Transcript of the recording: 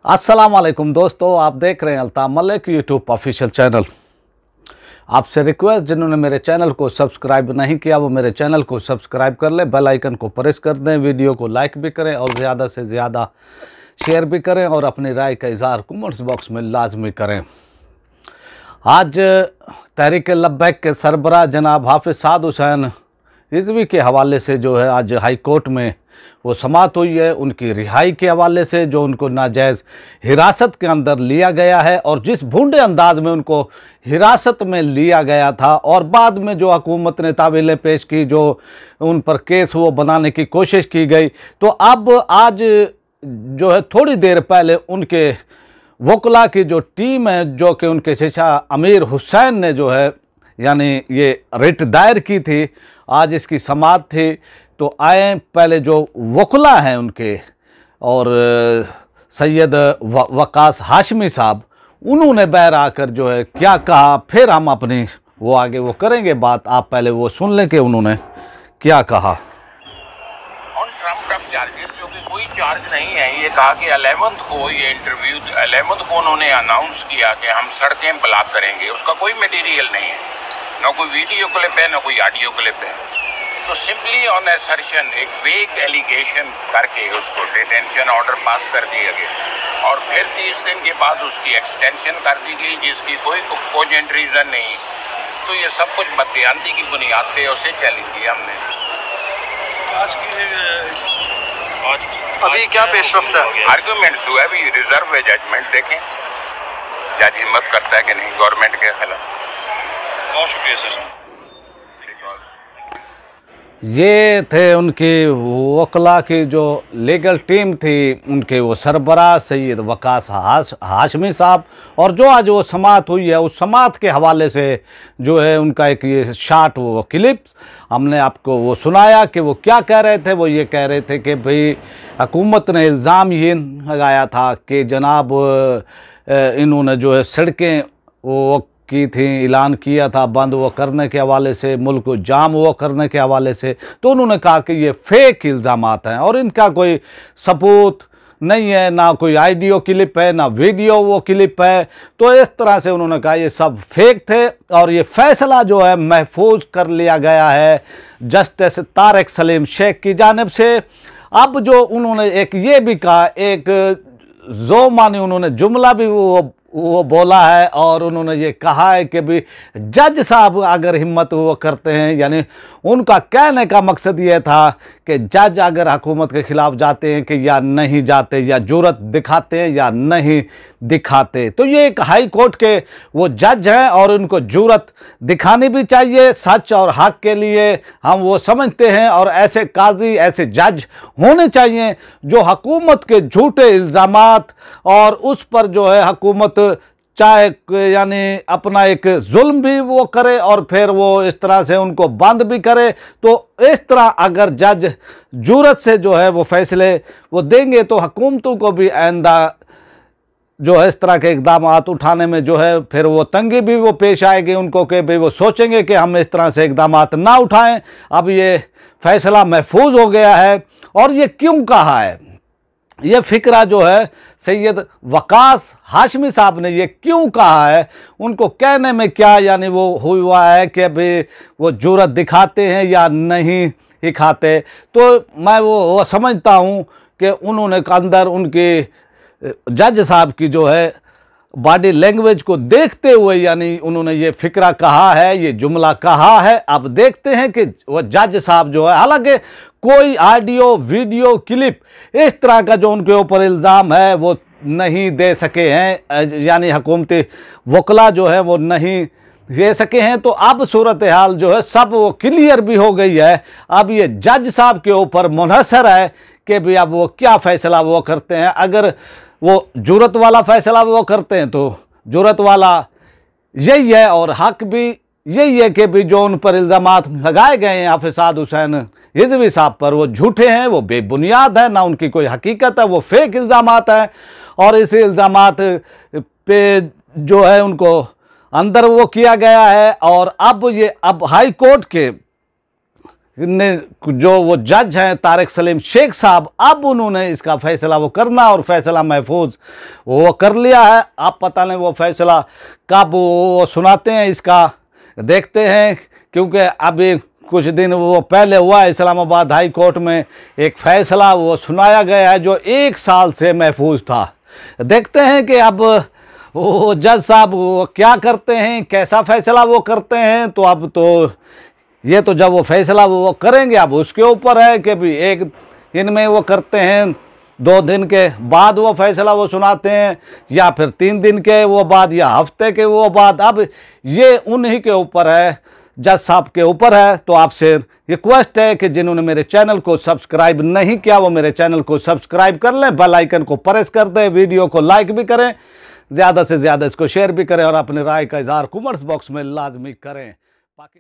अस्सलाम वालेकुम दोस्तों, आप देख रहे हैं Altaf Malik YouTube official channel. आपसे रिक्वेस्ट, जिन्होंने मेरे चैनल को सब्सक्राइब नहीं किया वो मेरे चैनल को सब्सक्राइब कर लें, बेल आइकन को प्रेस कर दें, वीडियो को लाइक भी करें और ज़्यादा से ज़्यादा शेयर भी करें और अपनी राय का इज़हार कमेंट्स बॉक्स में लाजमी करें। आज तहरीक लब्बैक के सरबराह जनाब हाफिज़ साद हुसैन रिज़वी के हवाले से जो है आज हाई कोर्ट में वो समाअत हुई है। उनकी रिहाई के हवाले से जो उनको नाजायज़ हिरासत के अंदर लिया गया है और जिस भूंडे अंदाज में उनको हिरासत में लिया गया था और बाद में जो हुकूमत ने तावीलें पेश की, जो उन पर केस वो बनाने की कोशिश की गई, तो अब आज जो है थोड़ी देर पहले उनके वकला की जो टीम है, जो कि उनके चचा अमीर हुसैन ने जो है यानी ये रिट दायर की थी, आज इसकी समाअत थी। तो आए पहले जो वकला हैं उनके और सैयद वकास हाशमी साहब, उन्होंने बहर आकर जो है क्या कहा, फिर हम अपनी वो आगे वो करेंगे बात। आप पहले वो सुन लें कि उन्होंने क्या कहा। ऑन ट्रम्प चार्जेस जो कि कोई चार्ज नहीं है, ये कहा कि 11th को ये इंटरव्यू 11th को उन्होंने अनाउंस किया कि हम सड़कें ब्लॉक करेंगे। उसका कोई मटेरियल नहीं है, ना कोई वीडियो क्लिप है ना कोई ऑडियो क्लिप है। तो सिंपली ऑन असर्शन एक वेग एलिगेशन करके उसको डिटेंशन ऑर्डर पास कर दिया गया और फिर 30 दिन के बाद उसकी एक्सटेंशन कर दी गई, जिसकी कोई कोजेंट रीज़न नहीं। तो ये सब कुछ बदयांती की बुनियाद पे उसे चैलेंज किया हमने। अभी क्या पेशरफ्त है? आर्गूमेंट्स हुआ, अभी रिजर्व है जजमेंट, देखें जज हिम्मत करता है कि नहीं गवर्नमेंट के खिलाफ। बहुत शुक्रिया सर। ये थे उनकी वकला की जो लीगल टीम थी, उनके वो सरबराह सैयद वकास हाशमी साहब, और जो आज वो समाअत हुई है उस समाअत के हवाले से जो है उनका एक ये शार्ट वो क्लिप्स हमने आपको वो सुनाया कि वो क्या कह रहे थे। वो ये कह रहे थे कि भाई हुकूमत ने इल्ज़ाम ये लगाया था कि जनाब इन्होंने जो है सड़कें वो की थी, ऐलान किया था बंद वो करने के हवाले से, मुल्क को जाम वो करने के हवाले से। तो उन्होंने कहा कि ये फेक इल्ज़ामात हैं और इनका कोई सबूत नहीं है, ना कोई ऑडियो क्लिप है ना वीडियो वो क्लिप है। तो इस तरह से उन्होंने कहा ये सब फेक थे और ये फ़ैसला जो है महफूज कर लिया गया है जस्टिस तारिक सलीम शेख की जानिब से। अब जो उन्होंने एक ये भी कहा, एक जो मानी उन्होंने जुमला भी वो बोला है और उन्होंने ये कहा है कि भी जज साहब अगर हिम्मत वो करते हैं, यानी उनका कहने का मकसद ये था कि जज अगर हुकूमत के ख़िलाफ़ जाते हैं कि या नहीं जाते, या जुर्रत दिखाते हैं या नहीं दिखाते। तो ये एक हाई कोर्ट के वो जज हैं और उनको जुर्रत दिखानी भी चाहिए, सच और हक के लिए हम वो समझते हैं। और ऐसे काजी, ऐसे जज होने चाहिए जो हुकूमत के झूठे इल्ज़ामात और उस पर जो है हुकूमत चाहे यानी अपना एक जुल्म भी वो करे और फिर वो इस तरह से उनको बंद भी करे। तो इस तरह अगर जज जुर्रत से जो है वो फैसले वो देंगे तो हुकूमतों को भी आइंदा जो है इस तरह के इक़दाम उठाने में जो है फिर वो तंगी भी वो पेश आएगी उनको कि भाई वो सोचेंगे कि हम इस तरह से इक़दाम ना उठाएं। अब ये फ़ैसला महफूज हो गया है। और ये क्यों कहा है, ये फ़िक्रा जो है सैयद वकास हाशमी साहब ने ये क्यों कहा है, उनको कहने में क्या यानी वो हुआ है कि अभी वो जुर्रत दिखाते हैं या नहीं दिखाते। तो मैं वो समझता हूँ कि उन्होंने अंदर उनके जज साहब की जो है बॉडी लैंग्वेज को देखते हुए यानी उन्होंने ये फ़िक्रा कहा है, ये जुमला कहा है। अब देखते हैं कि वो जज साहब जो है, हालांकि कोई ऑडियो वीडियो क्लिप इस तरह का जो उनके ऊपर इल्ज़ाम है वो नहीं दे सके हैं, यानी हुकूमती वकला जो है वो नहीं दे सके हैं। तो अब सूरत हाल जो है सब वो क्लियर भी हो गई है। अब ये जज साहब के ऊपर मुनहसर है कि भाई अब वो क्या फ़ैसला वो करते हैं। अगर वो जुर्रत वाला फ़ैसला वो करते हैं तो जुर्रत वाला यही है और हक भी यही है कि भी जो उन पर इल्ज़ामात लगाए गए हैं हाफिज़ साद हुसैन रिज़वी साहब पर, वो झूठे हैं, वो बेबुनियाद है, ना उनकी कोई हकीकत है, वो फेक इल्ज़ामात हैं। और इस इल्ज़ामात पे जो है उनको अंदर वो किया गया है। और अब हाई कोर्ट के ने जो वो जज हैं तारिक सलीम शेख साहब, अब उन्होंने इसका फैसला वो करना और फैसला महफूज वो कर लिया है। अब पता नहीं वो फैसला कब वो सुनाते हैं, इसका देखते हैं, क्योंकि अभी कुछ दिन वो पहले हुआ है इस्लामाबाद हाई कोर्ट में एक फ़ैसला वो सुनाया गया है जो 1 साल से महफूज था। देखते हैं कि अब वो जज साहब वो क्या करते हैं, कैसा फ़ैसला वो करते हैं। तो अब तो ये तो जब वो फैसला वो करेंगे अब उसके ऊपर है कि भी एक दिन में वो करते हैं, 2 दिन के बाद वो फैसला वो सुनाते हैं, या फिर 3 दिन के वो बाद, या हफ्ते के वो बाद। अब ये उन्हीं के ऊपर है, जज साहब के ऊपर है। तो आपसे रिक्वेस्ट है कि जिन्होंने मेरे चैनल को सब्सक्राइब नहीं किया वो मेरे चैनल को सब्सक्राइब कर लें, बेल आइकन को प्रेस कर दें, वीडियो को लाइक भी करें, ज़्यादा से ज़्यादा इसको शेयर भी करें और अपनी राय का इजहार कमेंट्स बॉक्स में लाजमी करें।